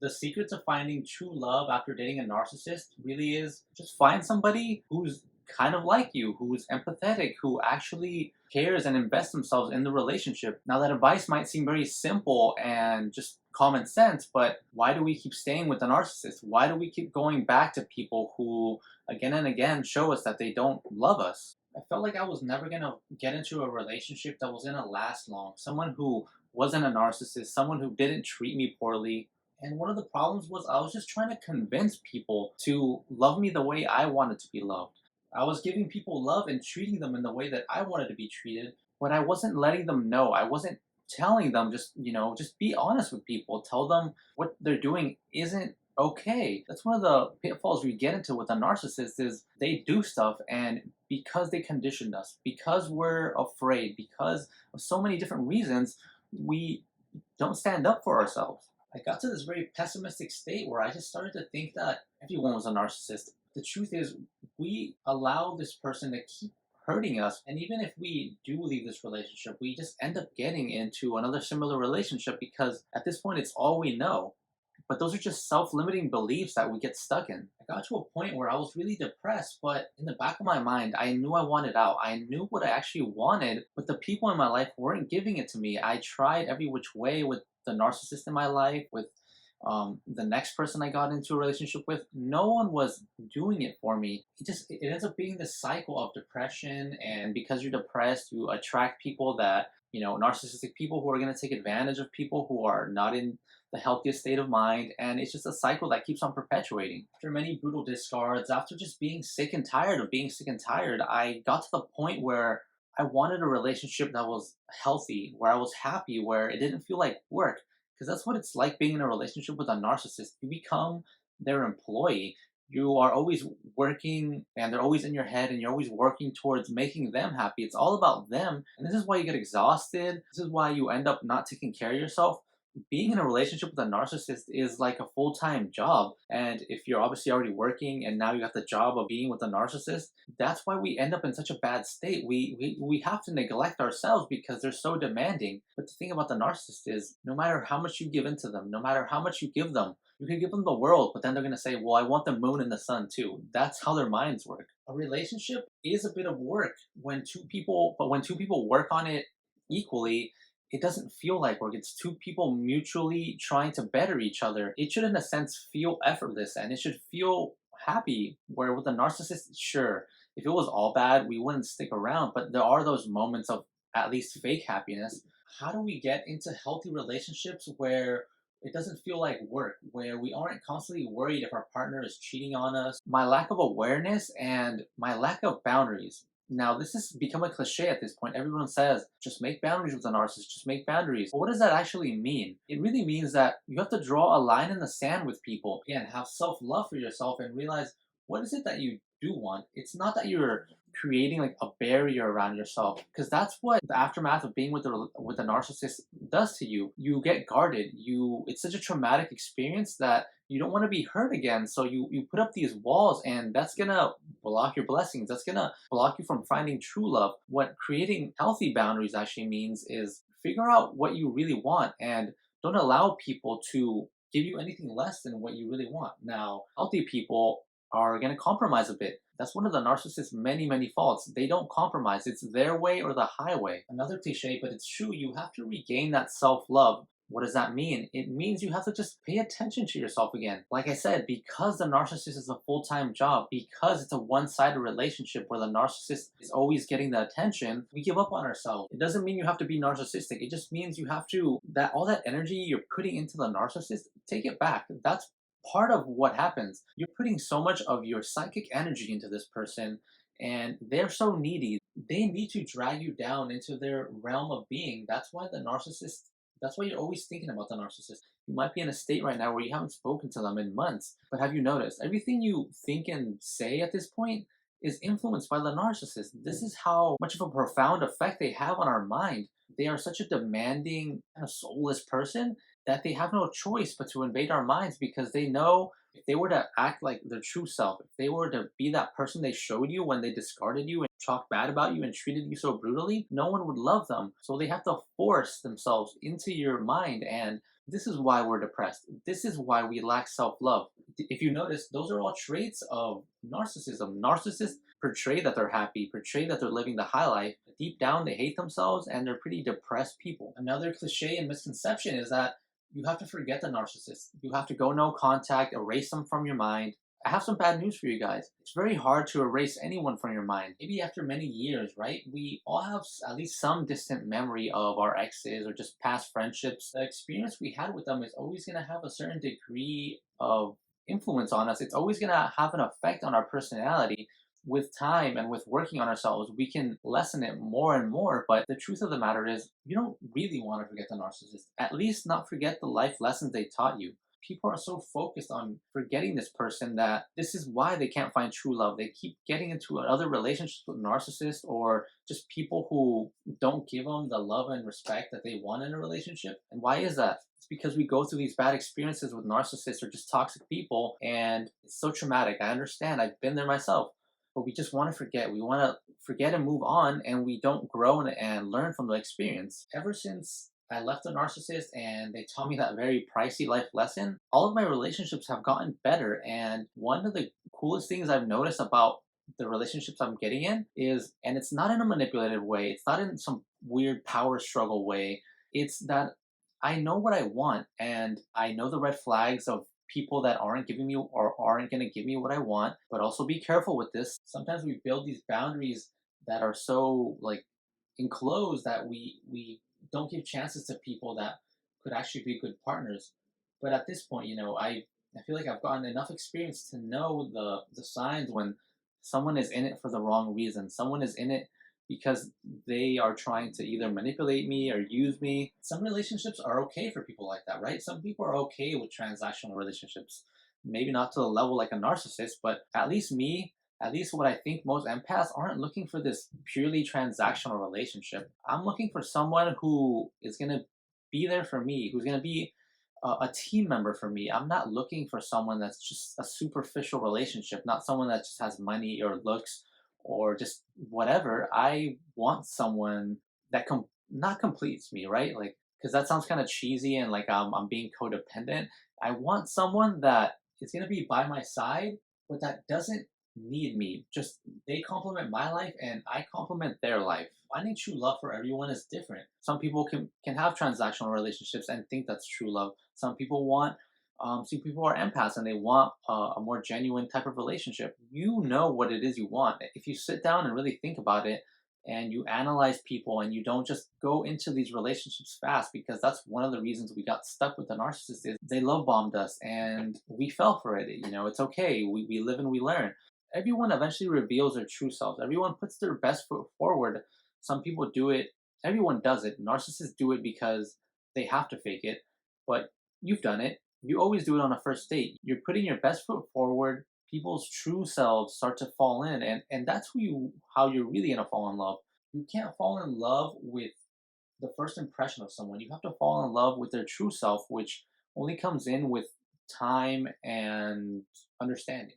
The secret to finding true love after dating a narcissist really is just find somebody who's kind of like you, who's empathetic, who actually cares and invests themselves in the relationship. Now, that advice might seem very simple and just common sense, but why do we keep staying with the narcissist? Why do we keep going back to people who again and again show us that they don't love us? I felt like I was never gonna get into a relationship that was gonna last long. Someone who wasn't a narcissist, someone who didn't treat me poorly, and one of the problems was I was just trying to convince people to love me the way I wanted to be loved. I was giving people love and treating them in the way that I wanted to be treated, but I wasn't letting them know. I wasn't telling them just be honest with people. Tell them what they're doing isn't okay. That's one of the pitfalls we get into with a narcissist is they do stuff and because they conditioned us, because we're afraid, because of so many different reasons, we don't stand up for ourselves. I got to this very pessimistic state where I just started to think that everyone was a narcissist. The truth is, we allow this person to keep hurting us. And even if we do leave this relationship, we just end up getting into another similar relationship because at this point, it's all we know. But those are just self limiting beliefs that we get stuck in. I got to a point where I was really depressed, but in the back of my mind, I knew I wanted out. I knew what I actually wanted, but the people in my life weren't giving it to me. I tried every which way with the narcissist in my life, with the next person I got into a relationship with. No one was doing it for me. It ends up being this cycle of depression, and because you're depressed, you attract people that narcissistic people who are going to take advantage of people who are not in the healthiest state of mind, and it's just a cycle that keeps on perpetuating. After many brutal discards, after just being sick and tired of being sick and tired, I got to the point where I wanted a relationship that was healthy, where I was happy, where it didn't feel like work. Because that's what it's like being in a relationship with a narcissist. You become their employee. You are always working and they're always in your head and you're always working towards making them happy. It's all about them. And this is why you get exhausted. This is why you end up not taking care of yourself. Being in a relationship with a narcissist is like a full-time job, and if you're obviously already working and now you got the job of being with a narcissist, that's why we end up in such a bad state. We have to neglect ourselves because they're so demanding. But the thing about the narcissist is no matter how much you give into them, no matter how much you give them, you can give them the world, but then they're going to say, well, I want the moon and the sun too. That's how their minds work. A relationship is a bit of work when two people work on it equally, it doesn't feel like work. It's two people mutually trying to better each other. It should, in a sense, feel effortless and it should feel happy. Where with a narcissist, sure, if it was all bad, we wouldn't stick around. But there are those moments of at least fake happiness. How do we get into healthy relationships where it doesn't feel like work, where we aren't constantly worried if our partner is cheating on us? My lack of awareness and my lack of boundaries. Now, this has become a cliche at this point. Everyone says, just make boundaries with a narcissist, just make boundaries. But what does that actually mean? It really means that you have to draw a line in the sand with people. Again, have self love for yourself and realize what is it that you do want. It's not that you're creating like a barrier around yourself, because that's what the aftermath of being with a narcissist does to you. You get guarded. It's such a traumatic experience that you don't want to be hurt again, so you put up these walls, and that's gonna block your blessings. That's gonna block you from finding true love. What creating healthy boundaries actually means is figure out what you really want and don't allow people to give you anything less than what you really want. Now, healthy people are going to compromise a bit. That's one of the narcissist's many faults. They don't compromise. It's their way or the highway. Another cliche, but it's true. You have to regain that self love. What does that mean? It means you have to just pay attention to yourself again. Like I said, because the narcissist is a full time job, because it's a one sided relationship where the narcissist is always getting the attention, we give up on ourselves. It doesn't mean you have to be narcissistic. It just means you have to, that all that energy you're putting into the narcissist, take it back. That's part of what happens. You're putting so much of your psychic energy into this person, and they're so needy. They need to drag you down into their realm of being. That's why you're always thinking about the narcissist. You might be in a state right now where you haven't spoken to them in months, but have you noticed everything you think and say at this point is influenced by the narcissist? This is how much of a profound effect they have on our mind. They are such a demanding and a soulless person that they have no choice but to invade our minds, because they know if they were to act like their true self, if they were to be that person they showed you when they discarded you and talked bad about you and treated you so brutally, no one would love them. So they have to force themselves into your mind and This is why we're depressed. This is why we lack self love. If you notice, those are all traits of narcissism. Narcissists portray that they're happy, portray that they're living the high life. Deep down, they hate themselves and they're pretty depressed people. Another cliche and misconception is that you have to forget the narcissist. You have to go no contact, erase them from your mind. I have some bad news for you guys. It's very hard to erase anyone from your mind. Maybe after many years, right? We all have at least some distant memory of our exes or just past friendships. The experience we had with them is always going to have a certain degree of influence on us. It's always going to have an effect on our personality. With time and with working on ourselves, we can lessen it more and more. But the truth of the matter is, you don't really want to forget the narcissist. At least not forget the life lessons they taught you. People are so focused on forgetting this person that this is why they can't find true love. They keep getting into other relationships with narcissists or just people who don't give them the love and respect that they want in a relationship. And why is that? It's because we go through these bad experiences with narcissists or just toxic people, and it's so traumatic. I understand. I've been there myself. But we just want to forget. We want to forget and move on, and we don't grow and learn from the experience. Ever since I left a narcissist and they taught me that very pricey life lesson, all of my relationships have gotten better. And one of the coolest things I've noticed about the relationships I'm getting in is, and it's not in a manipulative way, it's not in some weird power struggle way, it's that I know what I want and I know the red flags of people that aren't giving me or aren't going to give me what I want. But also be careful with this. Sometimes we build these boundaries that are so like enclosed that we don't give chances to people that could actually be good partners. But at this point, I feel like I've gotten enough experience to know the signs when someone is in it for the wrong reason. Someone is in it because they are trying to either manipulate me or use me. Some relationships are okay for people like that, right? Some people are okay with transactional relationships. Maybe not to the level like a narcissist, but at least me, at least what I think most empaths aren't looking for this purely transactional relationship. I'm looking for someone who is going to be there for me, who's going to be a team member for me. I'm not looking for someone that's just a superficial relationship, not someone that just has money or looks or just whatever. I want someone that not completes me, right? Like, because that sounds kind of cheesy and like I'm being codependent. I want someone that is going to be by my side, but that doesn't need me. Just they complement my life and I complement their life. Finding true love for everyone is different. Some people can have transactional relationships and think that's true love. Some people are empaths and they want a more genuine type of relationship. You know what it is you want. If you sit down and really think about it and you analyze people and you don't just go into these relationships fast, because that's one of the reasons we got stuck with the narcissist is they love bombed us and we fell for it. It's okay. We live and we learn. Everyone eventually reveals their true selves. Everyone puts their best foot forward. Some people do it. Everyone does it. Narcissists do it because they have to fake it. But you've done it. You always do it on a first date. You're putting your best foot forward. People's true selves start to fall in, and that's how you're really gonna fall in love. You can't fall in love with the first impression of someone. You have to fall in love with their true self, which only comes in with time and understanding.